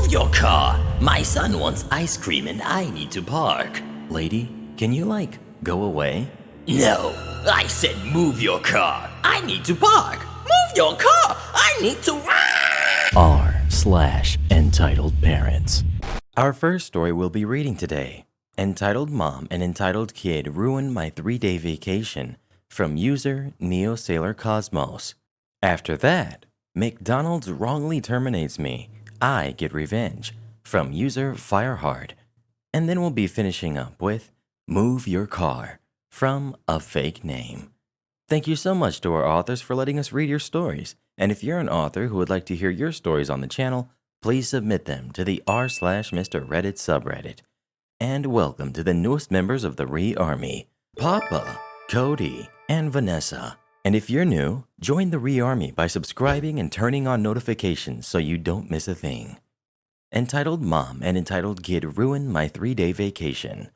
Move your car! My son wants ice cream and I need to park. Lady, can you, go away? No, I said move your car. I need to park. Move your car! I need to... r/EntitledParents. Our first story we'll be reading today. Entitled Mom and Entitled Kid Ruined My 3-Day Vacation, from user Neo Sailor Cosmos. After that, McDonald's wrongly terminates me. I get revenge, from user Firehard. And then we'll be finishing up with Move Your Car, from a fake name. Thank you so much to our authors for letting us read your stories. And if you're an author who would like to hear your stories on the channel, please submit them to the r/Mr. Reddit subreddit. And welcome to the newest members of the Re-Army, Papa, Cody, and Vanessa. And if you're new, join the Re-Army by subscribing and turning on notifications so you don't miss a thing. Entitled Mom and Entitled Kid Ruined My 3-Day Vacation.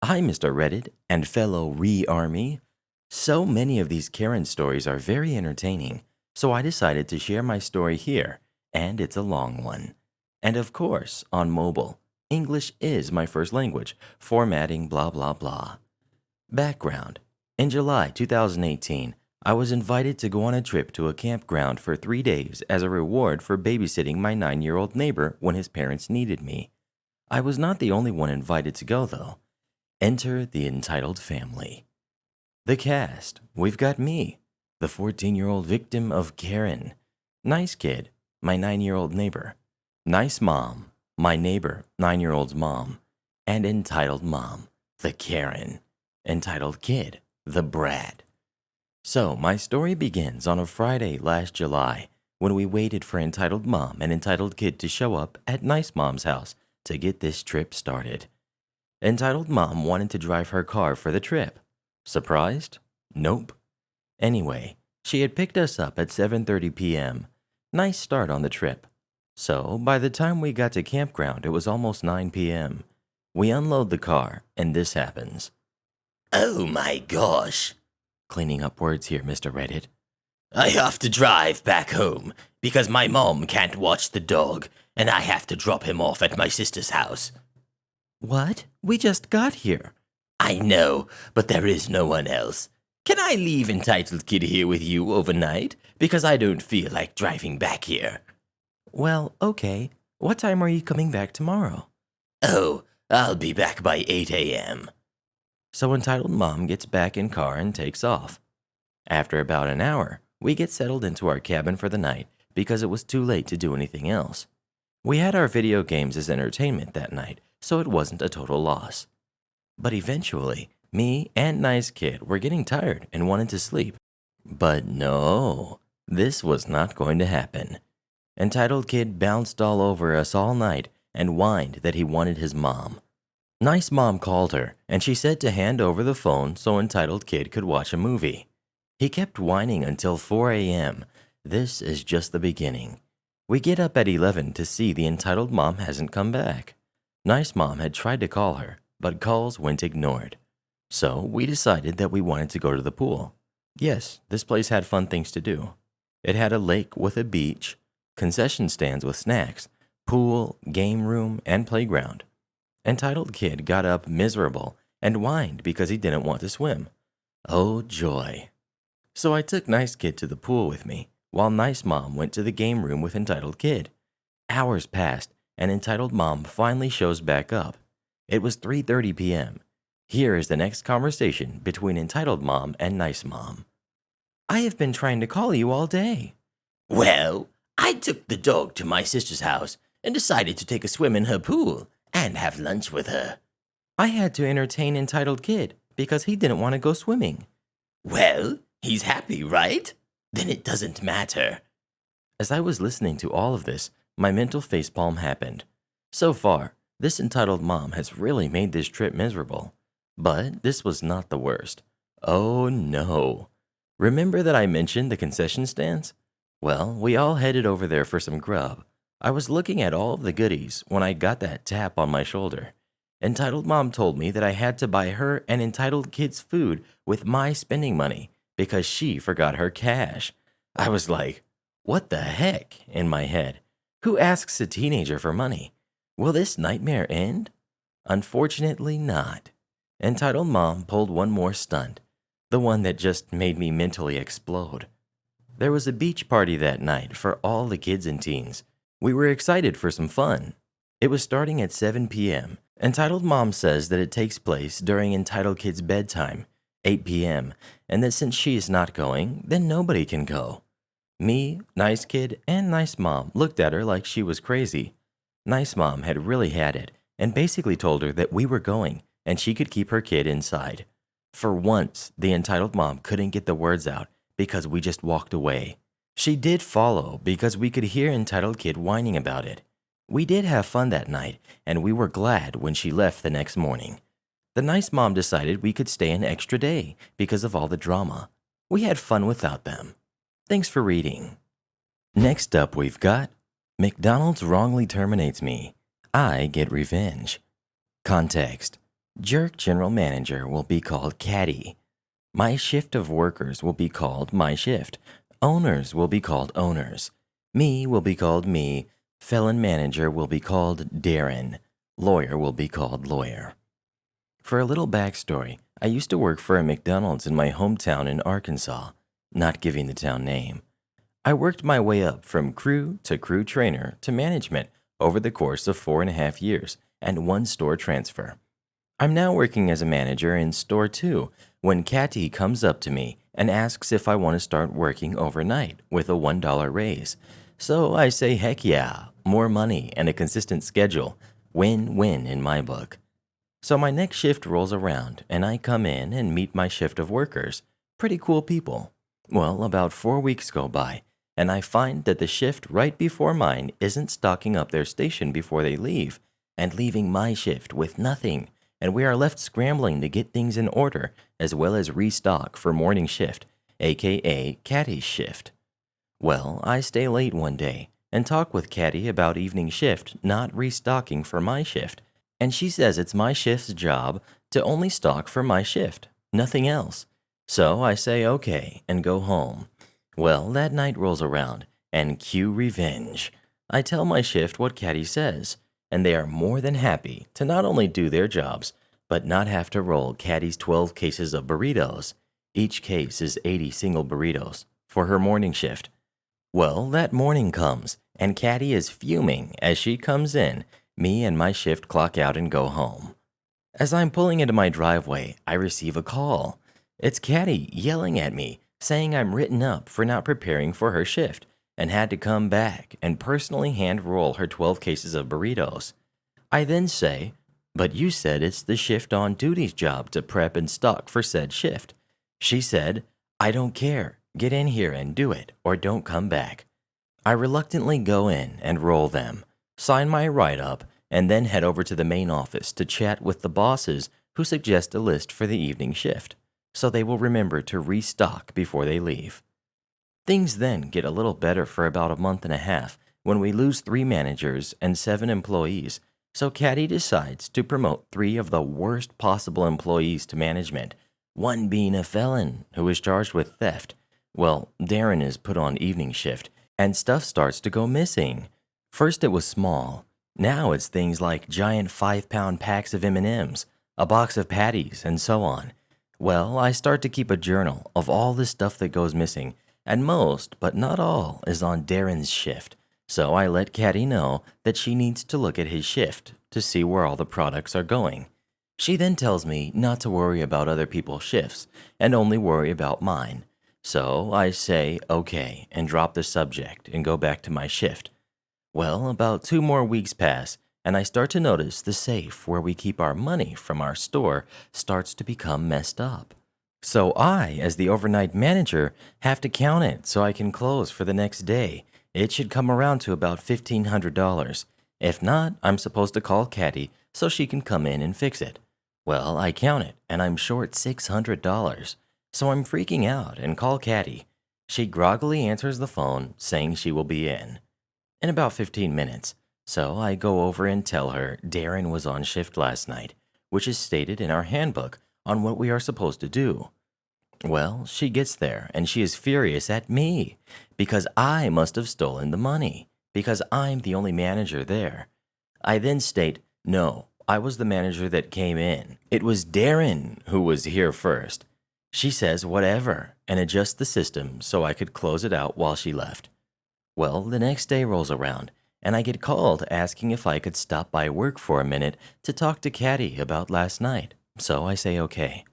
Hi, Mr. Reddit and fellow Re-Army. So many of these Karen stories are very entertaining, so I decided to share my story here, and it's a long one. And of course, on mobile. English is my first language, formatting blah blah blah. Background. In July 2018, I was invited to go on a trip to a campground for 3 days as a reward for babysitting my 9-year-old neighbor when his parents needed me. I was not the only one invited to go, though. Enter the entitled family. The cast. We've got me, the 14-year-old victim of Karen. Nice kid, my 9-year-old neighbor. Nice mom, my neighbor, 9-year-old's mom. And entitled mom, the Karen. Entitled kid, the brat. So my story begins on a Friday last July when we waited for entitled mom and entitled kid to show up at nice mom's house to get this trip started. Entitled mom wanted to drive her car for the trip. Surprised? Nope. Anyway, she had picked us up at 7:30 p.m. Nice start on the trip. So, by the time we got to campground, it was almost 9 p.m. We unload the car, and this happens. Oh my gosh. Cleaning up words here, Mr. Reddit. I have to drive back home because my mom can't watch the dog and I have to drop him off at my sister's house. What? We just got here. I know, but there is no one else. Can I leave Entitled Kid here with you overnight? Because I don't feel like driving back here. Well, okay. What time are you coming back tomorrow? Oh, I'll be back by 8 a.m. So entitled mom gets back in car and takes off. After about an hour, we get settled into our cabin for the night because it was too late to do anything else. We had our video games as entertainment that night, so it wasn't a total loss. But eventually, me and Nice Kid were getting tired and wanted to sleep. But no, this was not going to happen. Entitled Kid bounced all over us all night and whined that he wanted his mom. Nice mom called her, and she said to hand over the phone so Entitled Kid could watch a movie. He kept whining until 4 a.m. This is just the beginning. We get up at 11 to see the entitled mom hasn't come back. Nice mom had tried to call her, but calls went ignored. So we decided that we wanted to go to the pool. Yes, this place had fun things to do. It had a lake with a beach, concession stands with snacks, pool, game room, and playground. Entitled Kid got up miserable and whined because he didn't want to swim. Oh joy. So I took Nice Kid to the pool with me, while Nice Mom went to the game room with Entitled Kid. Hours passed, and Entitled Mom finally shows back up. It was 3:30 p.m. Here is the next conversation between Entitled Mom and Nice Mom. I have been trying to call you all day. Well, I took the dog to my sister's house and decided to take a swim in her pool and have lunch with her. I had to entertain Entitled Kid because he didn't want to go swimming. Well, he's happy, right? Then it doesn't matter. As I was listening to all of this, my mental facepalm happened. So far, this entitled mom has really made this trip miserable. But this was not the worst. Oh no. Remember that I mentioned the concession stands? Well, we all headed over there for some grub. I was looking at all of the goodies when I got that tap on my shoulder. Entitled Mom told me that I had to buy her and Entitled Kid's food with my spending money because she forgot her cash. I was like, what the heck, in my head. Who asks a teenager for money? Will this nightmare end? Unfortunately not. Entitled Mom pulled one more stunt, the one that just made me mentally explode. There was a beach party that night for all the kids and teens. We were excited for some fun. It was starting at 7 p.m. Entitled Mom says that it takes place during Entitled Kid's bedtime, 8 p.m., and that since she is not going, then nobody can go. Me, Nice Kid, and Nice Mom looked at her like she was crazy. Nice Mom had really had it and basically told her that we were going and she could keep her kid inside. For once, the Entitled Mom couldn't get the words out because we just walked away. She did follow because we could hear Entitled Kid whining about it. We did have fun that night, and we were glad when she left the next morning. The Nice Mom decided we could stay an extra day because of all the drama. We had fun without them. Thanks for reading. Next up we've got McDonald's wrongly terminates me. I get revenge. Context. Jerk General Manager will be called Caddy. My shift of workers will be called my shift. Owners will be called owners. Me will be called me. Felon Manager will be called Darren. Lawyer will be called lawyer. For a little backstory, I used to work for a McDonald's in my hometown in Arkansas, not giving the town name. I worked my way up from crew to crew trainer to management over the course of 4.5 years and 1 store transfer. I'm now working as a manager in store 2 when Catty comes up to me and asks if I want to start working overnight with a $1 raise. So I say heck yeah, more money and a consistent schedule. Win-win in my book. So my next shift rolls around and I come in and meet my shift of workers. Pretty cool people. Well, about 4 weeks go by and I find that the shift right before mine isn't stocking up their station before they leave and leaving my shift with nothing, and we are left scrambling to get things in order as well as restock for morning shift, aka Catty's shift. Well, I stay late one day and talk with Catty about evening shift not restocking for my shift, and she says it's my shift's job to only stock for my shift, nothing else. So I say okay and go home. Well, that night rolls around, and cue revenge. I tell my shift what Catty says, and they are more than happy to not only do their jobs, but not have to roll Catty's 12 cases of burritos. Each case is 80 single burritos for her morning shift. Well, that morning comes, and Catty is fuming as she comes in. Me and my shift clock out and go home. As I'm pulling into my driveway, I receive a call. It's Catty yelling at me, saying I'm written up for not preparing for her shift and had to come back and personally hand roll her 12 cases of burritos. I then say, but you said it's the shift on duty's job to prep and stock for said shift. She said, I don't care. Get in here and do it, or don't come back. I reluctantly go in and roll them, sign my write-up, and then head over to the main office to chat with the bosses who suggest a list for the evening shift, so they will remember to restock before they leave. Things then get a little better for about 1.5 months when we lose 3 managers and 7 employees, so Catty decides to promote 3 of the worst possible employees to management, one being a felon who is charged with theft. Well, Darren is put on evening shift, and stuff starts to go missing. First it was small. Now it's things like giant 5-pound packs of M&Ms, a box of patties, and so on. Well, I start to keep a journal of all the stuff that goes missing, and most, but not all, is on Darren's shift. So I let Catty know that she needs to look at his shift to see where all the products are going. She then tells me not to worry about other people's shifts and only worry about mine. So I say okay and drop the subject and go back to my shift. Well, about 2 more weeks pass, and I start to notice the safe where we keep our money from our store starts to become messed up. So I, as the overnight manager, have to count it so I can close for the next day. It should come around to about $1,500. If not, I'm supposed to call Catty so she can come in and fix it. Well, I count it, and I'm short $600. So I'm freaking out and call Catty. She groggily answers the phone, saying she will be in about 15 minutes. So I go over and tell her Darren was on shift last night, which is stated in our handbook on what we are supposed to do. Well, she gets there and she is furious at me because I must have stolen the money because I'm the only manager there. I then state, no, I was the manager that came in. It was Darren who was here first. She says whatever and adjusts the system so I could close it out while she left. Well, the next day rolls around, and I get called asking if I could stop by work for a minute to talk to Caddy about last night. So I say okay.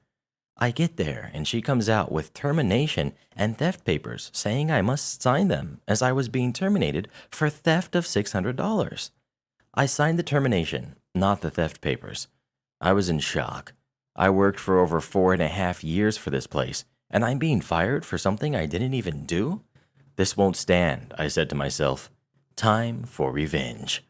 I get there, and she comes out with termination and theft papers saying I must sign them as I was being terminated for theft of $600. I signed the termination, not the theft papers. I was in shock. I worked for over 4.5 years for this place, and I'm being fired for something I didn't even do? This won't stand, I said to myself. Time for revenge.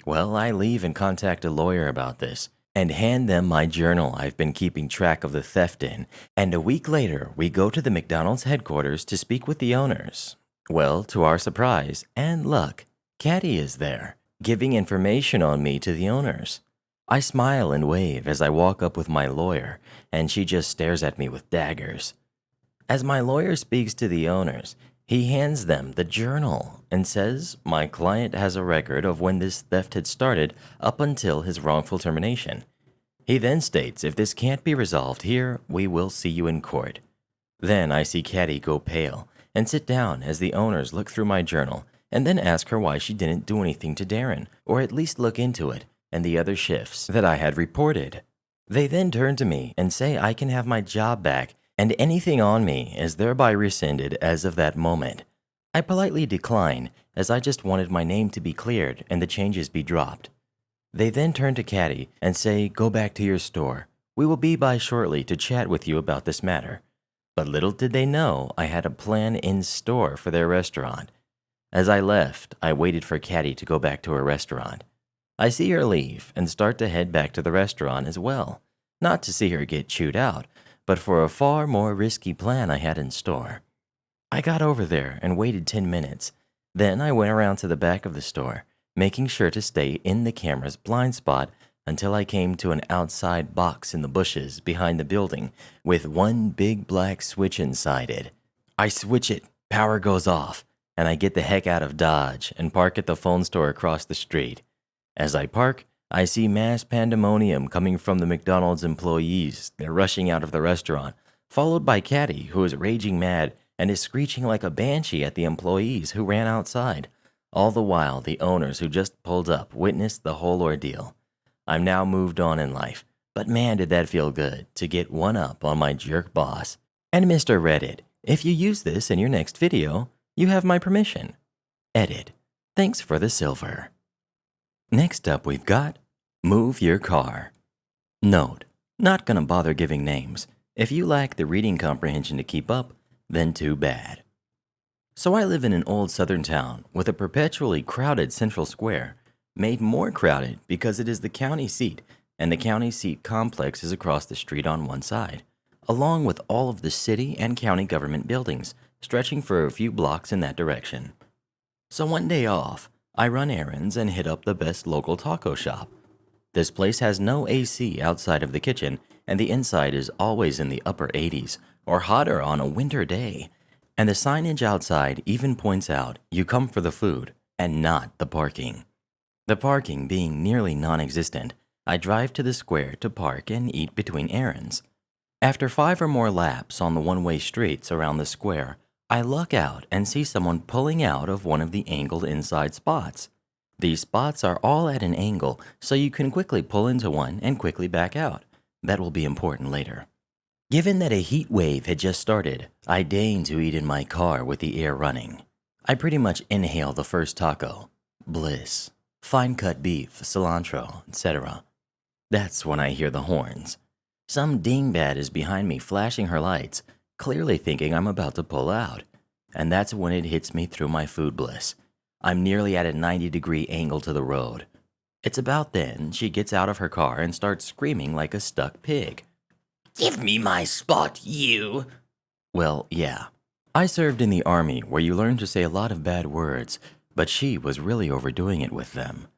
Well, I leave and contact a lawyer about this and hand them my journal I've been keeping track of the theft in, and a week later we go to the McDonald's headquarters to speak with the owners. Well, to our surprise and luck, Caddy is there, giving information on me to the owners. I smile and wave as I walk up with my lawyer, and she just stares at me with daggers. As my lawyer speaks to the owners, he hands them the journal and says my client has a record of when this theft had started up until his wrongful termination. He then states if this can't be resolved here, we will see you in court. Then I see Caddy go pale and sit down as the owners look through my journal and then ask her why she didn't do anything to Darren, or at least look into it, and the other shifts that I had reported. They then turn to me and say I can have my job back and anything on me is thereby rescinded as of that moment. I politely decline, as I just wanted my name to be cleared and the changes be dropped. They then turn to Caddy and say, go back to your store. We will be by shortly to chat with you about this matter. But little did they know I had a plan in store for their restaurant. As I left, I waited for Caddy to go back to her restaurant. I see her leave and start to head back to the restaurant as well, not to see her get chewed out, but for a far more risky plan I had in store. I got over there and waited 10 minutes. Then I went around to the back of the store, making sure to stay in the camera's blind spot until I came to an outside box in the bushes behind the building with one big black switch inside it. I switch it, power goes off, and I get the heck out of Dodge and park at the phone store across the street. As I park, I see mass pandemonium coming from the McDonald's employees. They're rushing out of the restaurant, followed by Caddy, who is raging mad and is screeching like a banshee at the employees who ran outside. All the while, the owners who just pulled up witnessed the whole ordeal. I'm now moved on in life, but man did that feel good to get one up on my jerk boss. And Mr. Reddit, if you use this in your next video, you have my permission. Edit. Thanks for the silver. Next up we've got Move Your Car. Note, not gonna bother giving names. If you lack the reading comprehension to keep up, then too bad. So I live in an old southern town with a perpetually crowded central square, made more crowded because it is the county seat, and the county seat complex is across the street on one side, along with all of the city and county government buildings, stretching for a few blocks in that direction. So one day off, I run errands and hit up the best local taco shop. This place has no AC outside of the kitchen, and the inside is always in the upper 80s or hotter on a winter day. And the signage outside even points out you come for the food and not the parking. The parking being nearly non-existent, I drive to the square to park and eat between errands. After 5 or more laps on the one-way streets around the square, I look out and see someone pulling out of one of the angled inside spots. These spots are all at an angle, so you can quickly pull into one and quickly back out. That will be important later. Given that a heat wave had just started, I deign to eat in my car with the air running. I pretty much inhale the first taco. Bliss. Fine cut beef, cilantro, etc. That's when I hear the horns. Some dingbat is behind me flashing her lights, clearly thinking I'm about to pull out. And that's when it hits me through my food bliss. I'm nearly at a 90-degree angle to the road. It's about then she gets out of her car and starts screaming like a stuck pig. Give me my spot, you! Well, yeah. I served in the army where you learn to say a lot of bad words, but she was really overdoing it with them.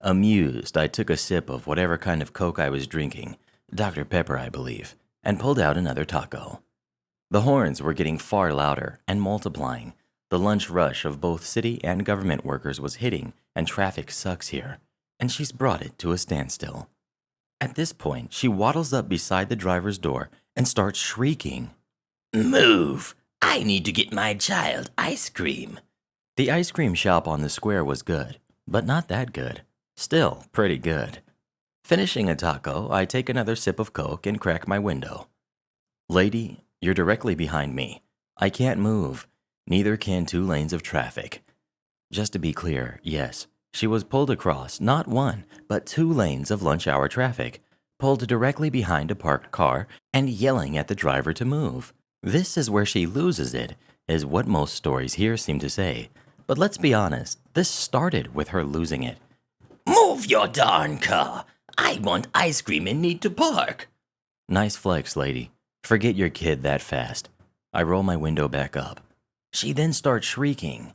Amused, I took a sip of whatever kind of Coke I was drinking, Dr. Pepper, I believe, and pulled out another taco. The horns were getting far louder and multiplying. The lunch rush of both city and government workers was hitting, and traffic sucks here, and she's brought it to a standstill. At this point, she waddles up beside the driver's door and starts shrieking. Move! I need to get my child ice cream. The ice cream shop on the square was good, but not that good. Still pretty good. Finishing a taco, I take another sip of Coke and crack my window. Lady, you're directly behind me. I can't move. Neither can 2 lanes of traffic. Just to be clear, yes, she was pulled across not 1, but 2 lanes of lunch hour traffic, pulled directly behind a parked car and yelling at the driver to move. This is where she loses it, is what most stories here seem to say. But let's be honest, this started with her losing it. Move your darn car! I want ice cream and need to park. Nice flex, lady. Forget your kid that fast. I roll my window back up. She then starts shrieking.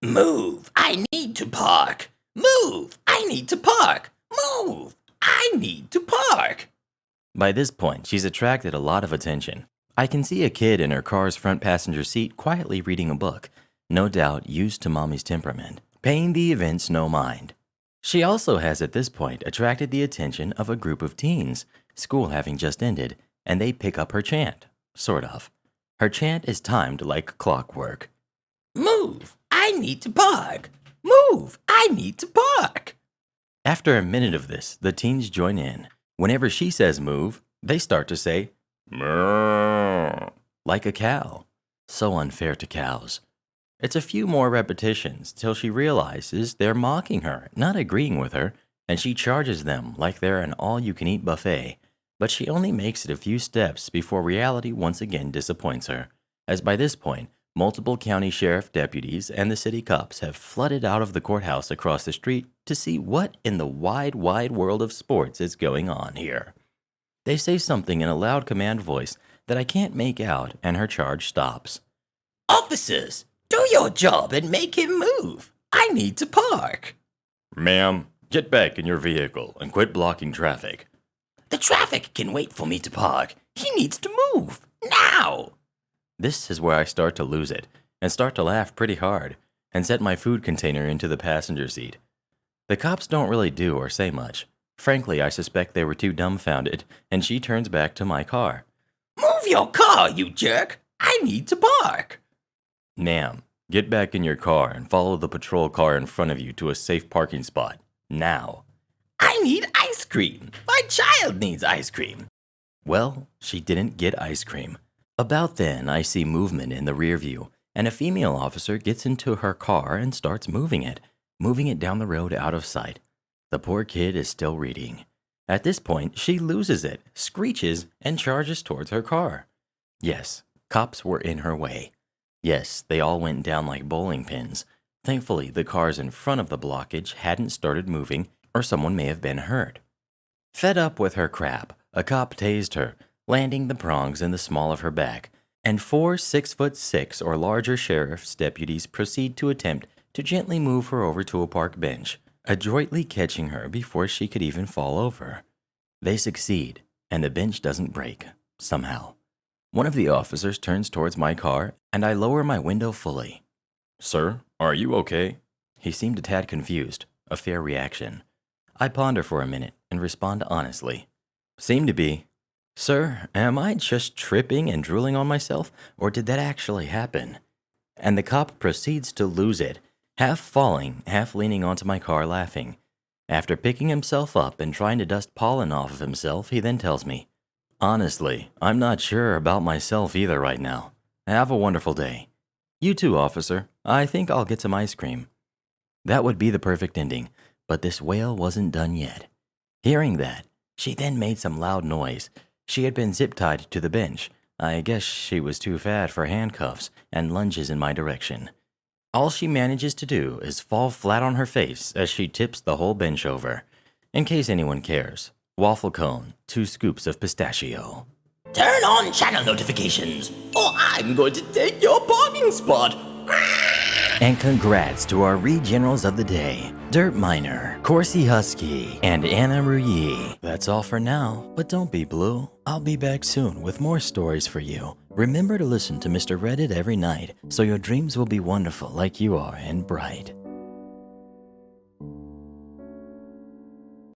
Move! I need to park! Move! I need to park! Move! I need to park! By this point, she's attracted a lot of attention. I can see a kid in her car's front passenger seat quietly reading a book, no doubt used to mommy's temperament, paying the events no mind. She also has at this point attracted the attention of a group of teens, school having just ended, and they pick up her chant, sort of. Her chant is timed like clockwork. Move! I need to park! Move! I need to park! After a minute of this, the teens join in. Whenever she says move, they start to say, "Moo," like a cow. So unfair to cows. It's a few more repetitions till she realizes they're mocking her, not agreeing with her, and she charges them like they're an all-you-can-eat buffet. But she only makes it a few steps before reality once again disappoints her, as by this point, multiple county sheriff deputies and the city cops have flooded out of the courthouse across the street to see what in the wide, wide world of sports is going on here. They say something in a loud command voice that I can't make out, and her charge stops. Officers, do your job and make him move. I need to park. Ma'am, get back in your vehicle and quit blocking traffic. The traffic can wait for me to park. He needs to move. Now! This is where I start to lose it, and start to laugh pretty hard, and set my food container into the passenger seat. The cops don't really do or say much. Frankly, I suspect they were too dumbfounded, and she turns back to my car. Move your car, you jerk! I need to park! Ma'am, get back in your car and follow the patrol car in front of you to a safe parking spot. Now. I need ice cream! My child needs ice cream! Well, she didn't get ice cream. About then, I see movement in the rear view, and a female officer gets into her car and starts moving it down the road out of sight. The poor kid is still reading. At this point, she loses it, screeches, and charges towards her car. Yes, cops were in her way. Yes, they all went down like bowling pins. Thankfully, the cars in front of the blockage hadn't started moving, or someone may have been hurt. Fed up with her crap, a cop tased her, landing the prongs in the small of her back, and 4 6'6" or larger sheriff's deputies proceed to attempt to gently move her over to a park bench, adroitly catching her before she could even fall over. They succeed, and the bench doesn't break, somehow. One of the officers turns towards my car, and I lower my window fully. "Sir, are you okay?" He seemed a tad confused, a fair reaction. I ponder for a minute and respond honestly. "Seem to be. Sir, am I just tripping and drooling on myself, or did that actually happen?" And the cop proceeds to lose it, half falling, half leaning onto my car laughing. After picking himself up and trying to dust pollen off of himself, he then tells me, "Honestly, I'm not sure about myself either right now. Have a wonderful day. You too, officer. I think I'll get some ice cream." That would be the perfect ending, but this wail wasn't done yet. Hearing that, she then made some loud noise. She had been zip-tied to the bench. I guess she was too fat for handcuffs, and lunges in my direction. All she manages to do is fall flat on her face as she tips the whole bench over. In case anyone cares, waffle cone, 2 scoops of pistachio. Turn on channel notifications, or I'm going to take your parking spot. And congrats to our re-generals of the day, Dirt Miner, Corsi Husky, and Anna Ruyi. That's all for now, but don't be blue. I'll be back soon with more stories for you. Remember to listen to Mr. Reddit every night so your dreams will be wonderful like you are and bright.